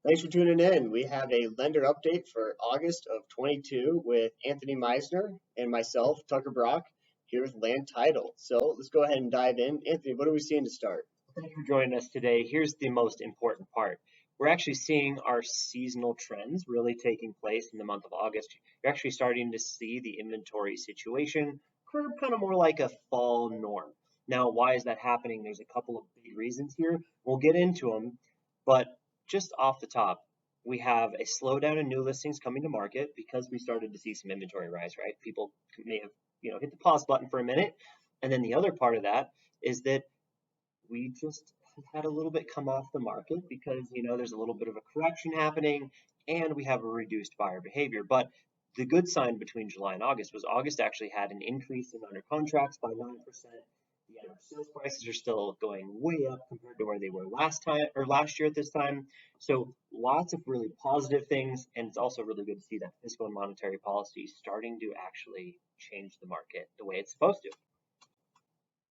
Thanks for tuning in. We have a lender update for August of 22 with Anthony Meisner and myself, Tucker Brock, here with Land Title. So let's go ahead and dive in. Anthony, what are we seeing to start? Thank you for joining us today. Here's the most important part. We're actually seeing our seasonal trends really taking place in the month of August. You're actually starting to see the inventory situation curve kind of more like a fall norm. Now, why is that happening? There's a couple of big reasons here. We'll get into them, but just off the top, we have a slowdown in new listings coming to market because we started to see some inventory rise, right? People may have, hit the pause button for a minute. And then the other part of that is that we just have had a little bit come off the market because there's a little bit of a correction happening and we have a reduced buyer behavior. But the good sign between July and August was August actually had an increase in under contracts by 9%. The average sales prices are still going way up compared to where they were last year at this time. So lots of really positive things, and it's also really good to see that fiscal and monetary policy starting to actually change the market the way it's supposed to.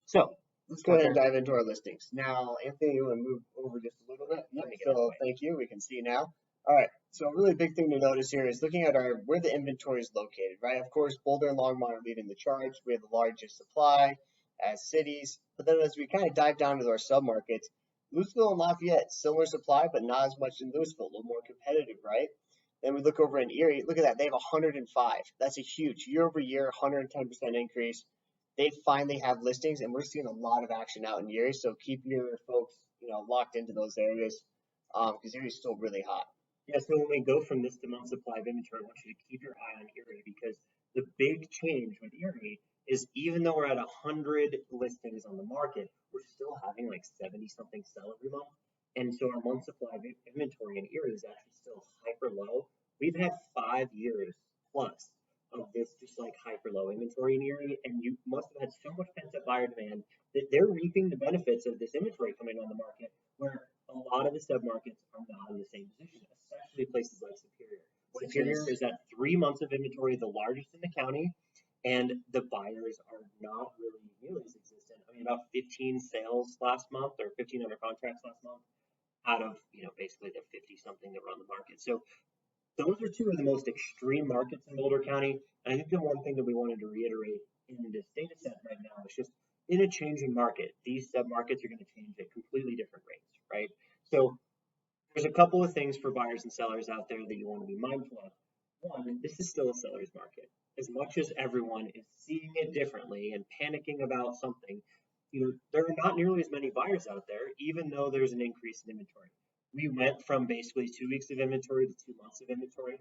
So let's go ahead and dive into our listings. Now, Anthony, you want to move over just a little bit? Yep. So thank you. We can see now. All right. So a really big thing to notice here is looking at where the inventory is located, right? Of course, Boulder and Longmont are leading the charge. We have the largest supply as cities. But then as we kind of dive down into our submarkets, Louisville and Lafayette, similar supply, but not as much in Louisville, a little more competitive, right? Then we look over in Erie. Look at that. They have 105. That's a huge year over year, 110% increase. They finally have listings, and we're seeing a lot of action out in Erie. So keep your folks, locked into those areas because Erie's still really hot. Yeah, so when we go from this to month supply of inventory, I want you to keep your eye on Erie because the big change with Erie is even though we're at 100 listings on the market, we're still having like 70-something sell every month. And so our month supply of inventory in Erie is actually still hyper low. We've had 5 years plus of this just like hyper low inventory in Erie, and you must have had so much pent-up buyer demand that they're reaping the benefits of this inventory coming on the market, where a lot of the submarkets are not in the same position, especially places like Superior. Superior is at 3 months of inventory, the largest in the county, and the buyers are not really nearly as existent. I mean, about 15 sales last month or 15 under contracts last month out of, basically the 50 something that were on the market. So those are two of the most extreme markets in Boulder County. And I think the one thing that we wanted to reiterate in this data set right now is just in a changing market, these submarkets are going to change at completely different rates, right? So there's a couple of things for buyers and sellers out there that you want to be mindful of. One, this is still a seller's market. As much as everyone is seeing it differently and panicking about something, there are not nearly as many buyers out there, even though there's an increase in inventory. We went from basically 2 weeks of inventory to 2 months of inventory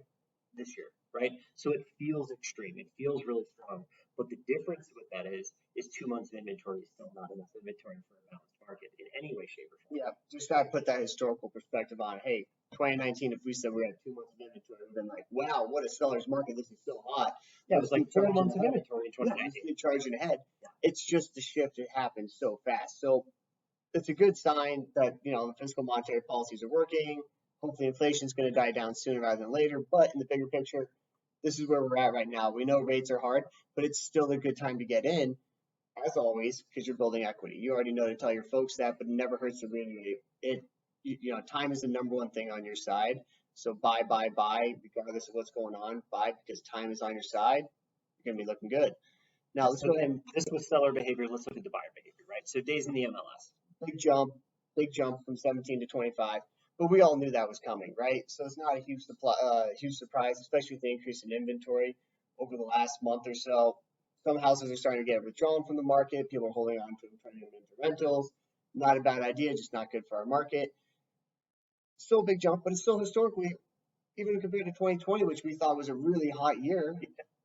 this year, right? So it feels extreme. It feels really strong. But the difference with that is 2 months of inventory is still not enough inventory for a balanced market in any way, shape, or form. Yeah, just got to put that historical perspective on. Hey, 2019, if we said we had 2 months of inventory, we'd been like, wow, what a seller's market. This is so hot. Yeah, it was like 4 months of inventory in 2019. Yeah, charging ahead. Yeah. It's just the shift. It happens so fast. So it's a good sign that, the fiscal monetary policies are working. Hopefully inflation is going to die down sooner rather than later. But in the bigger picture, this is where we're at right now. We know rates are hard, but it's still a good time to get in, as always, because you're building equity. You already know to tell your folks that, but it never hurts to reiterate it. Time is the number one thing on your side. So buy, regardless of what's going on. Buy because time is on your side. You're going to be looking good. Now, let's go ahead and this was seller behavior. Let's look at the buyer behavior, right? So days in the MLS. Big jump from 17 to 25. But we all knew that was coming, right? So it's not a huge surprise, especially with the increase in inventory over the last month or so. Some houses are starting to get withdrawn from the market. People are holding on to them, turning them into rentals. Not a bad idea, just not good for our market. Still a big jump, but it's still historically, even compared to 2020, which we thought was a really hot year,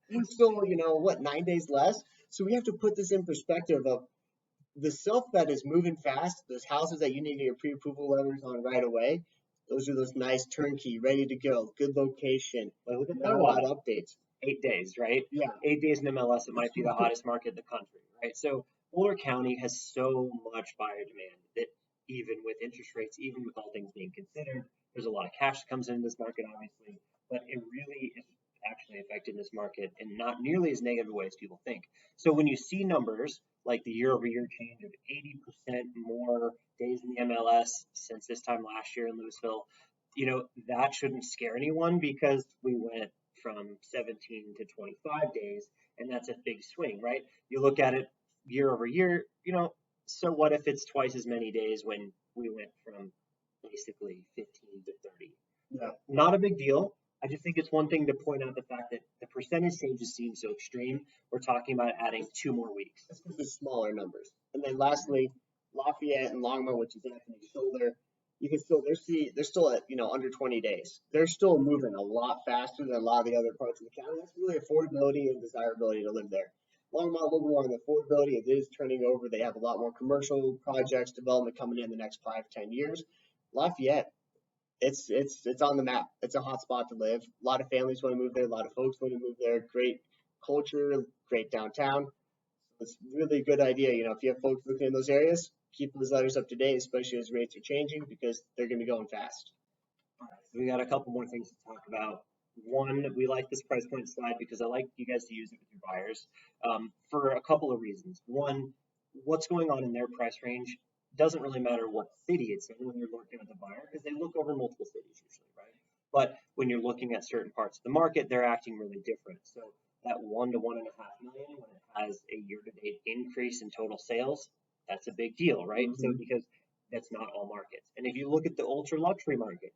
it's still, 9 days less? So we have to put this in perspective of the stuff that is moving fast, those houses that you need your pre-approval letters on right away, those are those nice turnkey, ready to go, good location. Well, look at not a lot of updates. 8 days, right? Yeah. 8 days in MLS, it might be the hottest market in the country, right? So Boulder County has so much buyer demand that even with interest rates, even with all things being considered, there's a lot of cash that comes into this market, obviously, but it really is actually affecting this market in not nearly as negative a way as people think. So when you see numbers like the year-over-year change of 80% more days in the MLS since this time last year in Louisville, that shouldn't scare anyone because we went from 17 to 25 days, and that's a big swing, right? You look at it year over year, so what if it's twice as many days when we went from basically 15 to 30? Yeah. Not a big deal. I just think it's one thing to point out the fact that the percentage changes seem so extreme. We're talking about adding 2 more weeks. That's because there's smaller numbers. And then lastly, Lafayette and Longmont, which is Anthony's shoulder, you can still they're still at under 20 days. They're still moving a lot faster than a lot of the other parts of the county. That's really affordability and desirability to live there. Longmont a little more on the affordability. It is turning over. They have a lot more commercial projects development coming in the next 5-10 years. Lafayette, it's on the map. It's a hot spot to live. A lot of families want to move there. A lot of folks want to move there. Great culture, great downtown. It's really a good idea. If you have folks looking in those areas, keep those letters up to date, especially as rates are changing because they're going to be going fast. All right, so we got a couple more things to talk about. One, we like this price point slide because I like you guys to use it with your buyers for a couple of reasons. One, what's going on in their price range doesn't really matter what city it's in when you're looking at the buyer because they look over multiple cities usually, right? But when you're looking at certain parts of the market, they're acting really different. So that 1 to 1.5 million, when it has a year-to-date increase in total sales, that's a big deal, right? Mm-hmm. So because that's not all markets. And if you look at the ultra luxury market,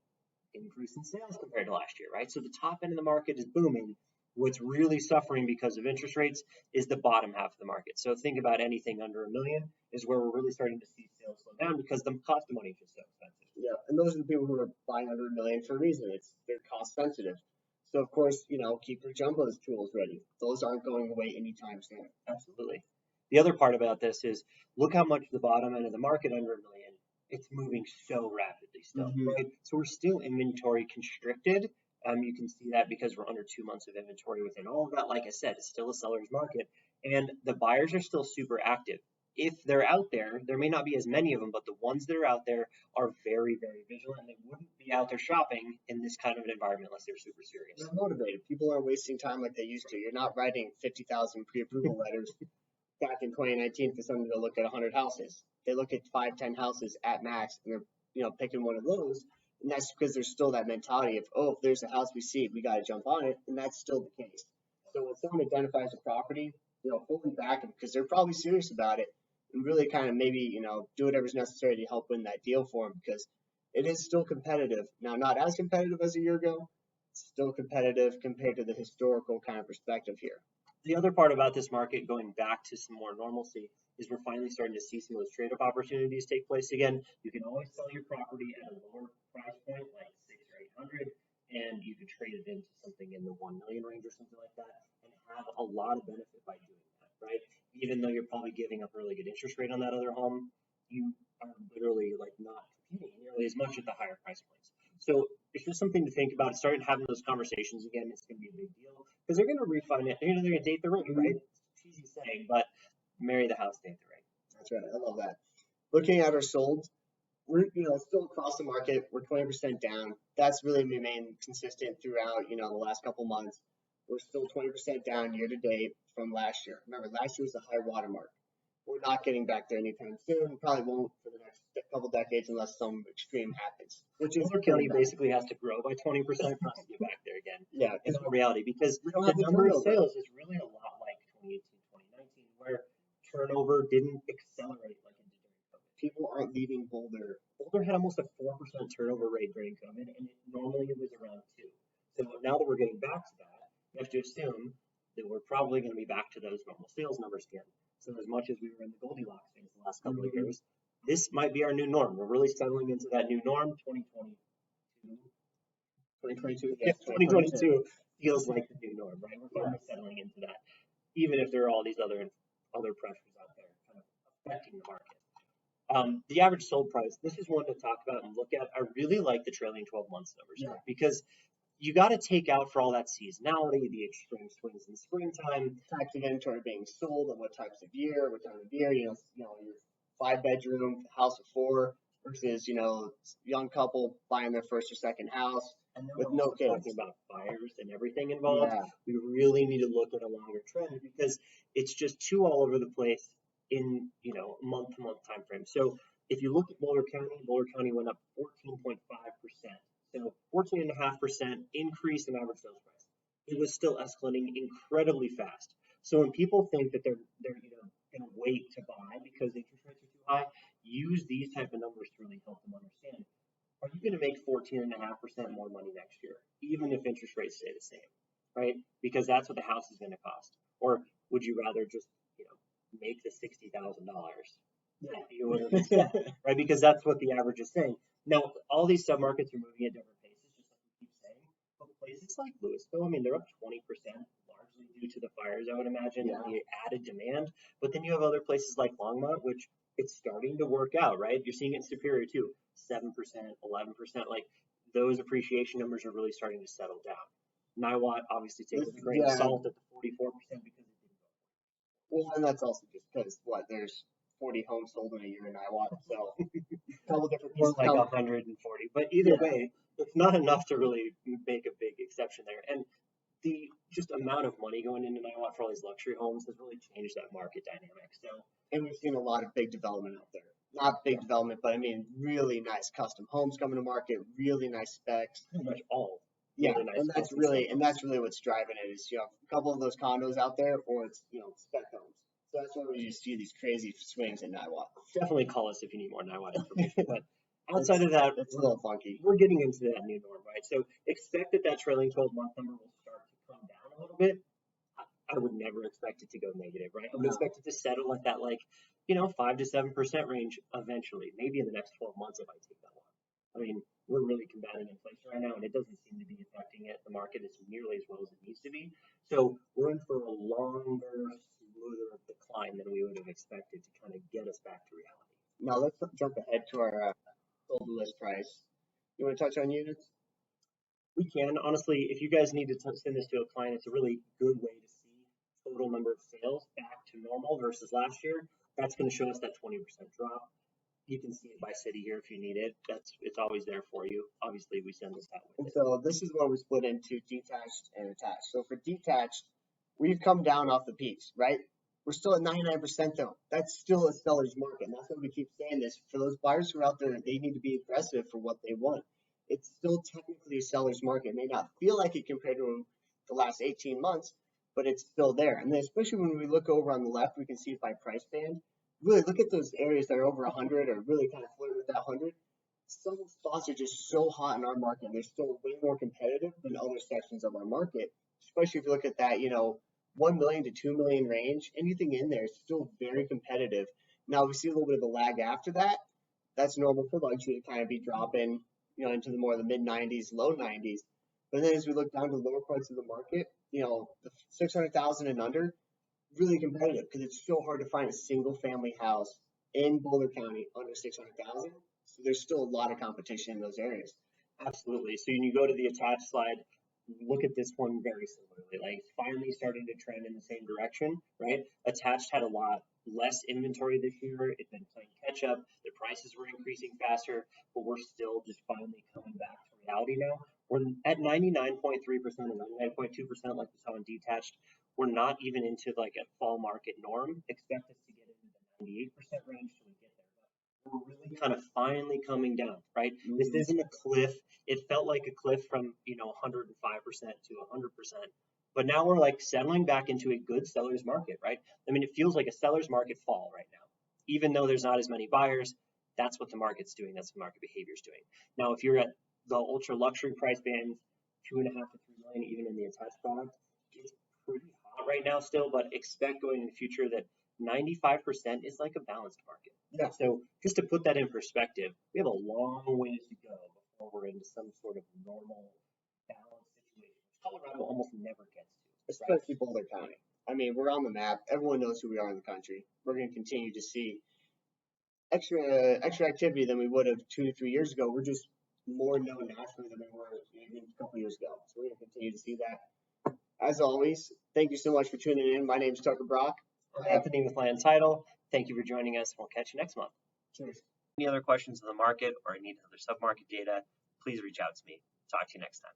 increase in sales compared to last year, right? So the top end of the market is booming. What's really suffering because of interest rates is the bottom half of the market. So think about anything under $1 million is where we're really starting to see sales slow down because the cost of money is just so expensive. Yeah, and those are the people who are buying under $1 million for a reason. They're cost sensitive. So of course, keep your jumbos tools ready. Those aren't going away anytime soon. Absolutely. The other part about this is look how much the bottom end of the market under $1 million, it's moving so rapidly still, right? So we're still inventory constricted. You can see that because we're under 2 months of inventory within all of that. Like I said, it's still a seller's market and the buyers are still super active. If they're out there, there may not be as many of them, but the ones that are out there are very, very vigilant and they wouldn't be out there shopping in this kind of an environment unless they're super serious. They're motivated. People aren't wasting time like they used to. You're not writing 50,000 pre-approval letters back in 2019 for someone to look at 100 houses. They look at 5-10 houses at max and they're picking one of those. And that's because there's still that mentality of, oh, if there's a house we see, we got to jump on it. And that's still the case. So when someone identifies a property, fully back them because they're probably serious about it and really kind of maybe, do whatever's necessary to help win that deal for them because it is still competitive. Now, not as competitive as a year ago. It's still competitive compared to the historical kind of perspective here. The other part about this market going back to some more normalcy is we're finally starting to see some of those trade-up opportunities take place again. You can always sell your property at a lower price point, like 600 or 800, and you could trade it into something in the 1 million range or something like that, and have a lot of benefit by doing that, right? Even though you're probably giving up a really good interest rate on that other home, you are literally like not competing nearly as much at the higher price points. So it's just something to think about. Starting having those conversations again, it's going to be a big deal because they're going to refinance. They're going to date the ring, right? It's cheesy saying, but marry the house, date the ring. That's right. I love that. Looking at our solds, we're still across the market. We're 20% down. That's really remained consistent throughout the last couple months. We're still 20% down year to date from last year. Remember, last year was the high watermark. We're not getting back there anytime soon. Probably won't for the next couple decades unless some extreme happens. Which is Boulder County basically has to grow by 20% for us to get back there again. Yeah, in all reality, because we don't the have the number of turnover. sales is really a lot like 2018, 2019, where turnover didn't accelerate like it did during COVID. People aren't leaving Boulder. Boulder had almost a 4% turnover rate during COVID, and normally it was around 2. So now that we're getting back to that, you have to assume that we're probably going to be back to those normal sales numbers again. So as much as we were in the Goldilocks phase the last couple of years, this might be our new norm. We're really settling into that new norm. 2022 Yes, 2022 feels like the new norm, right? We're finally settling into that, even if there are all these other pressures out there kind of affecting the market. The average sold price, this is one to talk about and look at. I really like the trailing 12 months numbers because you got to take out for all that seasonality, the extreme swings in springtime, types of inventory being sold, and what types of year, what time of year. Your 5-bedroom house of 4 versus young couple buying their first or second house and with no kids. Talking about buyers and everything involved. Yeah. We really need to look at a longer trend because it's just too all over the place in month-to-month time frame. So if you look at Boulder County went up 14.5% So 14.5% increase in average sales price. It was still escalating incredibly fast. So when people think that they're going to wait to buy because interest rates are too high, use these type of numbers to really help them understand. Are you going to make 14.5% more money next year, even if interest rates stay the same, right? Because that's what the house is going to cost. Or would you rather just, make the $60,000? You would understand, right? Because that's what the average is saying. Now, all these submarkets are moving at different paces, just like we keep saying. But places like Louisville, I mean, they're up 20%, largely due to the fires, I would imagine, and the added demand. But then you have other places like Longmont, which it's starting to work out, right? You're seeing it in Superior too, 7%, 11%. Like those appreciation numbers are really starting to settle down. Niwot obviously takes a grain of salt at the 44% because it didn't go. Well, and that's also just because there's 40 homes sold in a year in Niwot, so a couple different More pieces. like 140, but either way, it's not enough to really make a big exception there. And the just amount of money going into Niwot for all these luxury homes has really changed that market dynamic. So, and we've seen a lot of big development out there. Not big development, but I mean really nice custom homes coming to market, really nice specs. Pretty much all. Yeah, really nice and that's really what's driving it is a couple of those condos out there, or it's spec homes. So that's why we just see these crazy swings in Niwot. Definitely call us if you need more Niwot information. But outside of that, it's a little funky. We're getting into that new norm, right? So expect that trailing 12-month number will start to come down a little bit. I would never expect it to go negative, right? I would expect it to settle at that 5 to 7% range eventually, maybe in the next 12 months if I take that long. I mean, we're really combating inflation right now, and it doesn't seem to be affecting the market as nearly as well as it needs to be. So we're in for a longer, smoother decline than we would have expected to kind of get us back to reality. Now let's jump ahead to our sold list price. You want to touch on units? We can. Honestly, if you guys need to send this to a client, it's a really good way to see total number of sales back to normal versus last year. That's going to show us that 20% drop. You can see it by city here if you need it. It's always there for you. Obviously, we send this out with it. So this is what we split into detached and attached. So for detached, we've come down off the peaks, right? We're still at 99% though. That's still a seller's market. And that's why we keep saying this. For those buyers who are out there, they need to be aggressive for what they want. It's still technically a seller's market. It may not feel like it compared to the last 18 months, but it's still there. And then especially when we look over on the left, we can see it by price band. Really look at those areas that are over 100 or really kind of flirt with that 100. Some spots are just so hot in our market, and they're still way more competitive than other sections of our market, especially if you look at that, 1 million to 2 million range. Anything in there is still very competitive. Now we see a little bit of a lag after that. That's normal for luxury to kind of be dropping, into the more of the mid 90s, low 90s. But then as we look down to lower parts of the market, the 600,000 and under, really competitive because it's so hard to find a single family house in Boulder County under 600,000. So there's still a lot of competition in those areas. Absolutely. So when you go to the attached slide, look at this one very similarly. Like finally starting to trend in the same direction, right? Attached had a lot less inventory this year. It's been playing catch up. The prices were increasing faster, but we're still just finally coming back to reality now. We're at 99.3% and 99.2% like we saw in Detached. We're not even into like a fall market norm. Expect us to get into the 98% range till we get there. But we're really kind of finally coming down, right? Mm-hmm. This isn't a cliff. It felt like a cliff from 105% to 100%. But now we're like settling back into a good seller's market, right? I mean, it feels like a seller's market fall right now. Even though there's not as many buyers, that's what the market's doing. That's what market behavior is doing. Now, if you're at the ultra luxury price band, 2.5 to 3 million, even in the attached product, it's pretty hot right now still, but expect going in the future that 95% is like a balanced market. Yeah. So just to put that in perspective, we have a long ways to go before we're into some sort of normal balanced situation, which Colorado almost never gets to. Especially Boulder County. I mean, we're on the map. Everyone knows who we are in the country. We're going to continue to see extra activity than we would have 2 to 3 years ago. We're just more known nationally than we were even a couple years ago. So we're going to continue to see that. As always, thank you so much for tuning in. My name is Tucker Brock. I'm Anthony with Land Title. Thank you for joining us. We'll catch you next month. Cheers. Any other questions on the market or need other submarket data, please reach out to me. Talk to you next time.